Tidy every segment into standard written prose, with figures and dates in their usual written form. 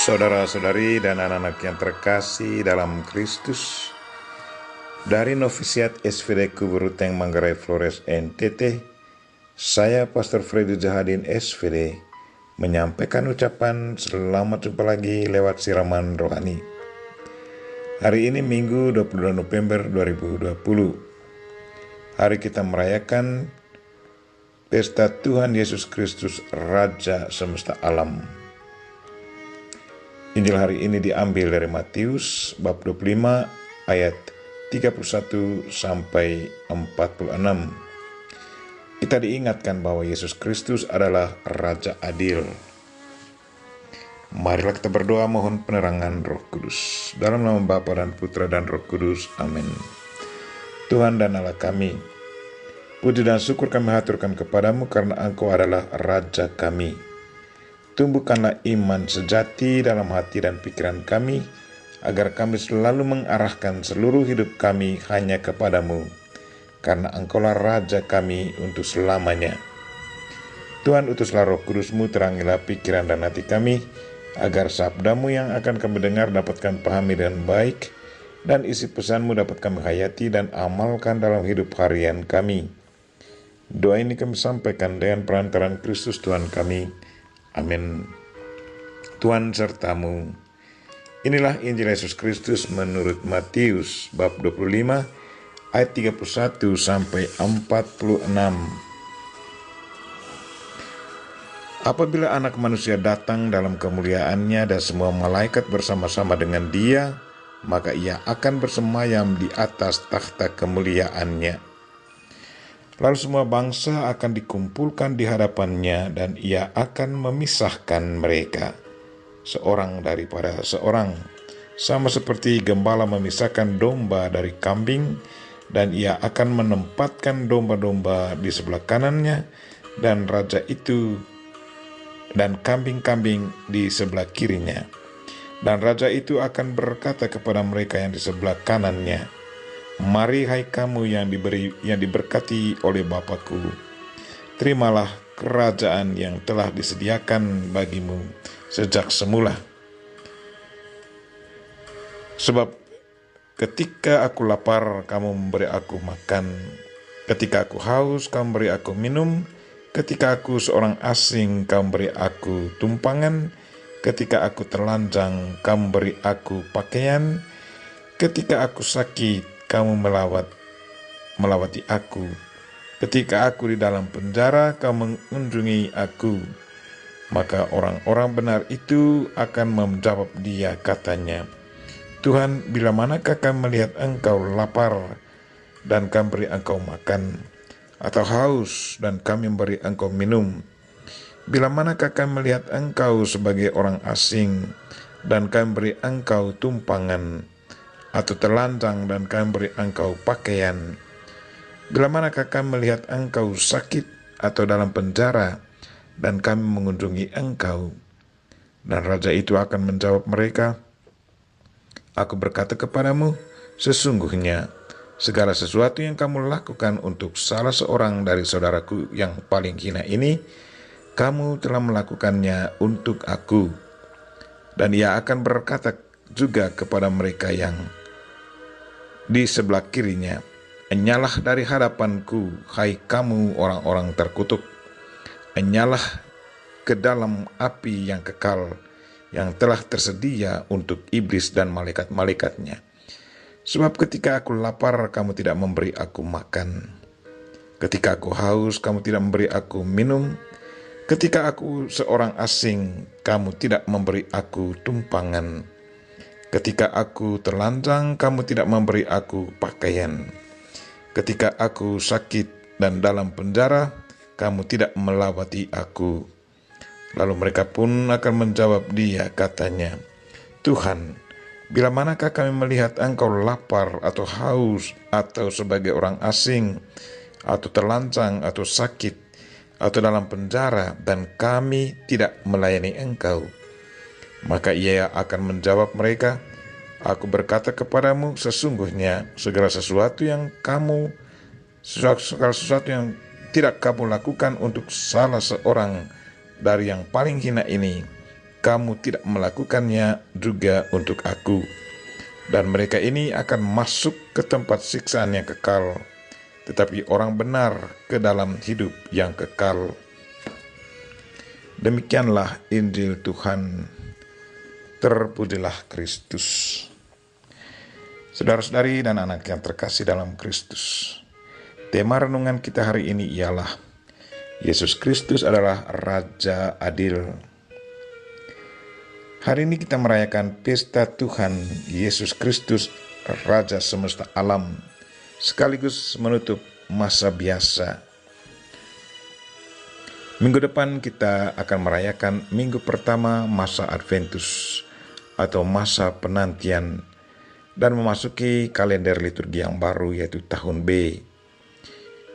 Saudara-saudari dan anak-anak yang terkasih dalam Kristus, dari Novisiat SVD Kuburuteng Manggarai Flores NTT, saya Pastor Freddy Jahadin SVD menyampaikan ucapan selamat jumpa lagi lewat siraman rohani. Hari ini Minggu 22 November 2020. Hari kita merayakan Pesta Tuhan Yesus Kristus Raja Semesta Alam. Injil hari ini diambil dari Matius bab 25 ayat 31 sampai 46. Kita diingatkan bahwa Yesus Kristus adalah Raja Adil. Marilah kita berdoa mohon penerangan Roh Kudus. Dalam nama Bapa dan Putra dan Roh Kudus. Amin. Tuhan dan Allah kami, puji dan syukur kami haturkan kepadamu karena Engkau adalah Raja kami. Tumbuhkanlah iman sejati dalam hati dan pikiran kami, agar kami selalu mengarahkan seluruh hidup kami hanya kepadamu, karena Engkaulah Raja kami untuk selamanya. Tuhan, utuslah Roh Kudus-Mu, terangilah pikiran dan hati kami, agar sabdamu yang akan kami dengar dapat kami pahami dengan baik, dan isi pesan-Mu dapat kami hayati dan amalkan dalam hidup harian kami. Doa ini kami sampaikan dengan perantaraan Kristus Tuhan kami. Amin. Tuhan sertamu. Inilah Injil Yesus Kristus menurut Matius bab 25 ayat 31 sampai 46. Apabila Anak Manusia datang dalam kemuliaannya dan semua malaikat bersama-sama dengan Dia, maka Ia akan bersemayam di atas takhta kemuliaannya. Lalu semua bangsa akan dikumpulkan di hadapannya dan Ia akan memisahkan mereka, seorang daripada seorang, sama seperti gembala memisahkan domba dari kambing, dan Ia akan menempatkan domba-domba di sebelah kanannya, dan raja itu dan kambing-kambing di sebelah kirinya. Dan raja itu akan berkata kepada mereka yang di sebelah kanannya, "Mari hai kamu yang diberkati oleh Bapa-Ku, terimalah kerajaan yang telah disediakan bagimu sejak semula. Sebab ketika aku lapar, kamu memberi aku makan. Ketika aku haus, kamu beri aku minum. Ketika aku seorang asing, kamu beri aku tumpangan. Ketika aku telanjang, kamu beri aku pakaian. Ketika aku sakit, kamu melawati aku. Ketika aku di dalam penjara, kamu mengunjungi aku." Maka orang-orang benar itu akan menjawab Dia, katanya, "Tuhan, bila manakah kami melihat Engkau lapar dan kami beri Engkau makan, atau haus dan kami memberi Engkau minum? Bila manakah kami melihat Engkau sebagai orang asing dan kami beri Engkau tumpangan, atau telanjang dan kami beri Engkau pakaian? Bila manakah kami melihat Engkau sakit atau dalam penjara dan kami mengunjungi Engkau?" Dan raja itu akan menjawab mereka, "Aku berkata kepadamu, sesungguhnya segala sesuatu yang kamu lakukan untuk salah seorang dari saudaraku yang paling hina ini, kamu telah melakukannya untuk aku." Dan Ia akan berkata juga kepada mereka yang di sebelah kirinya, "Enyalah dari hadapanku, hai kamu orang-orang terkutuk. Enyalah ke dalam api yang kekal, yang telah tersedia untuk iblis dan malaikat-malaikatnya. Sebab ketika aku lapar, kamu tidak memberi aku makan. Ketika aku haus, kamu tidak memberi aku minum. Ketika aku seorang asing, kamu tidak memberi aku tumpangan. Ketika aku telanjang, kamu tidak memberi aku pakaian. Ketika aku sakit dan dalam penjara, kamu tidak melawati aku." Lalu mereka pun akan menjawab Dia, katanya, "Tuhan, bila manakah kami melihat Engkau lapar atau haus, atau sebagai orang asing, atau telanjang, atau sakit, atau dalam penjara, dan kami tidak melayani Engkau?" Maka Ia akan menjawab mereka, "Aku berkata kepadamu, sesungguhnya segala sesuatu yang tidak kamu lakukan untuk salah seorang dari yang paling hina ini, kamu tidak melakukannya juga untuk aku. Dan mereka ini akan masuk ke tempat siksaan yang kekal, tetapi orang benar ke dalam hidup yang kekal. Demikianlah Injil Tuhan. Terpujilah Kristus. Saudara-saudari dan anak yang terkasih dalam Kristus, tema renungan kita hari ini ialah Yesus Kristus adalah Raja Adil. Hari ini kita merayakan pesta Tuhan Yesus Kristus, Raja semesta alam, sekaligus menutup masa biasa. Minggu depan kita akan merayakan minggu pertama masa Adventus atau masa penantian dan memasuki kalender liturgi yang baru, yaitu tahun B.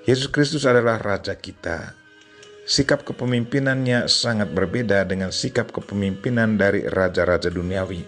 Yesus Kristus adalah Raja kita. Sikap kepemimpinannya sangat berbeda dengan sikap kepemimpinan dari raja-raja duniawi.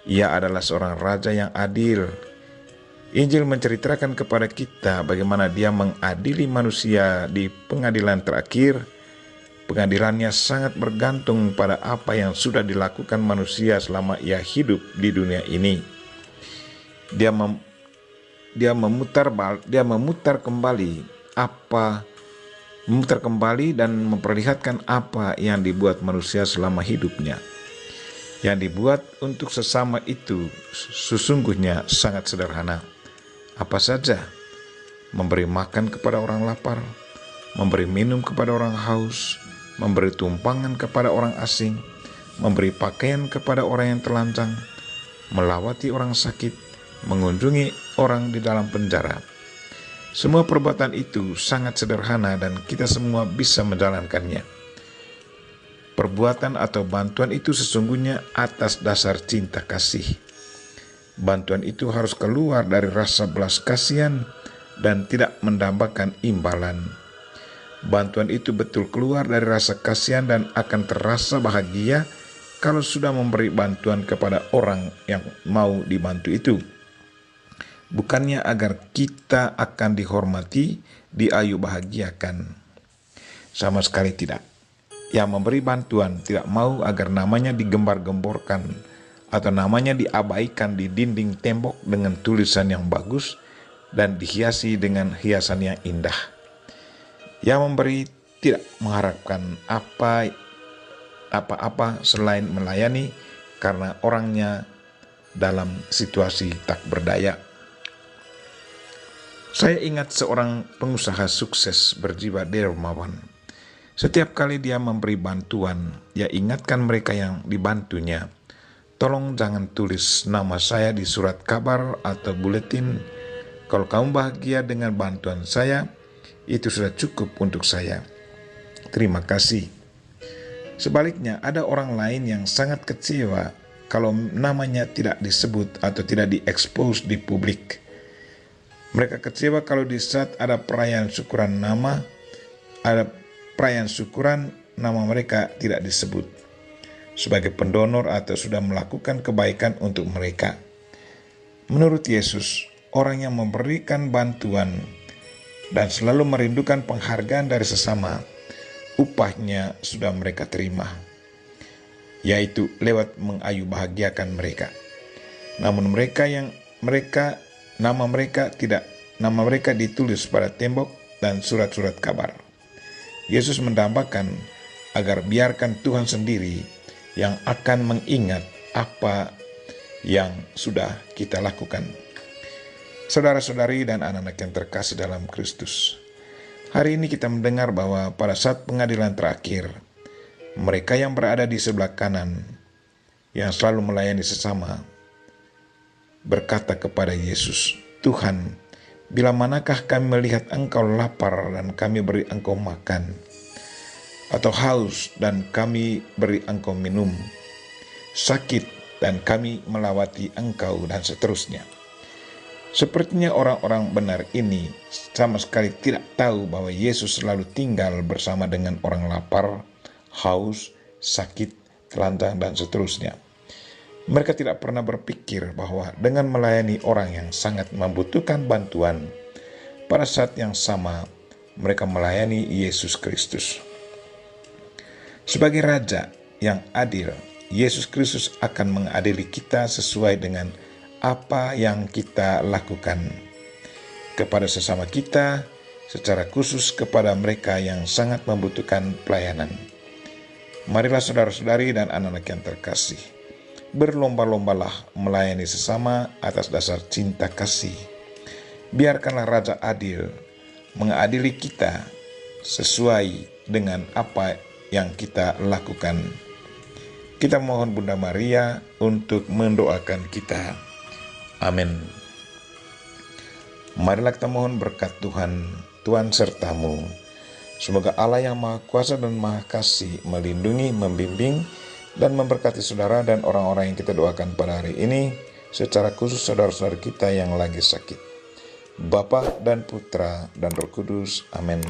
Ia adalah seorang raja yang adil. Injil menceritakan kepada kita bagaimana dia mengadili manusia di pengadilan terakhir. Pengadilannya sangat bergantung pada apa yang sudah dilakukan manusia selama ia hidup di dunia ini. Dia memutar kembali dan memperlihatkan apa yang dibuat manusia selama hidupnya. Yang dibuat untuk sesama itu sesungguhnya sangat sederhana. Apa saja? Memberi makan kepada orang lapar, memberi minum kepada orang haus, memberi tumpangan kepada orang asing, memberi pakaian kepada orang yang telanjang, melawati orang sakit, mengunjungi orang di dalam penjara. Semua perbuatan itu sangat sederhana dan kita semua bisa menjalankannya. Perbuatan atau bantuan itu sesungguhnya atas dasar cinta kasih. Bantuan itu harus keluar dari rasa belas kasihan dan tidak mendambakan imbalan. Bantuan itu betul keluar dari rasa kasihan dan akan terasa bahagia kalau sudah memberi bantuan kepada orang yang mau dibantu itu. Bukannya agar kita akan dihormati, diayu bahagiakan. Sama sekali tidak. Yang memberi bantuan tidak mau agar namanya digembar-gemborkan atau namanya diabaikan di dinding tembok dengan tulisan yang bagus dan dihiasi dengan hiasan yang indah. Yang memberi tidak mengharapkan apa-apa selain melayani karena orangnya dalam situasi tak berdaya. Saya ingat seorang pengusaha sukses berjiwa dermawan. Setiap kali dia memberi bantuan, dia ingatkan mereka yang dibantunya, tolong jangan tulis nama saya di surat kabar atau buletin. Kalau kamu bahagia dengan bantuan saya, itu sudah cukup untuk saya. Terima kasih. Sebaliknya, ada orang lain yang sangat kecewa kalau namanya tidak disebut atau tidak diekspos di publik. Mereka kecewa kalau di saat ada perayaan syukuran nama mereka tidak disebut sebagai pendonor atau sudah melakukan kebaikan untuk mereka. Menurut Yesus, orang yang memberikan bantuan dan selalu merindukan penghargaan dari sesama, upahnya sudah mereka terima, yaitu lewat mengayu bahagiakan mereka. Namun nama mereka ditulis pada tembok dan surat-surat kabar. Yesus mendambakan agar biarkan Tuhan sendiri yang akan mengingat apa yang sudah kita lakukan. Saudara-saudari dan anak-anak yang terkasih dalam Kristus, hari ini kita mendengar bahwa pada saat pengadilan terakhir, mereka yang berada di sebelah kanan, yang selalu melayani sesama, berkata kepada Yesus, Tuhan, bila manakah kami melihat Engkau lapar dan kami beri Engkau makan, atau haus dan kami beri Engkau minum, sakit dan kami melawati Engkau, dan seterusnya. Sepertinya orang-orang benar ini sama sekali tidak tahu bahwa Yesus selalu tinggal bersama dengan orang lapar, haus, sakit, telanjang, dan seterusnya. Mereka tidak pernah berpikir bahwa dengan melayani orang yang sangat membutuhkan bantuan, pada saat yang sama mereka melayani Yesus Kristus. Sebagai raja, yang adil. Yesus Kristus akan mengadili kita sesuai dengan apa yang kita lakukan kepada sesama kita, secara khusus kepada mereka yang sangat membutuhkan pelayanan. Marilah saudara-saudari dan anak-anak yang terkasih, berlomba-lombalah melayani sesama atas dasar cinta kasih. Biarkanlah Raja adil mengadili kita sesuai dengan apa yang kita lakukan. Kita mohon Bunda Maria untuk mendoakan kita. Amin. Marilah kita mohon berkat Tuhan sertamu. Semoga Allah yang Maha Kuasa dan Maha Kasih melindungi, membimbing, dan memberkati saudara dan orang-orang yang kita doakan pada hari ini, secara khusus saudara-saudara kita yang lagi sakit. Bapa dan Putra dan Roh Kudus. Amin.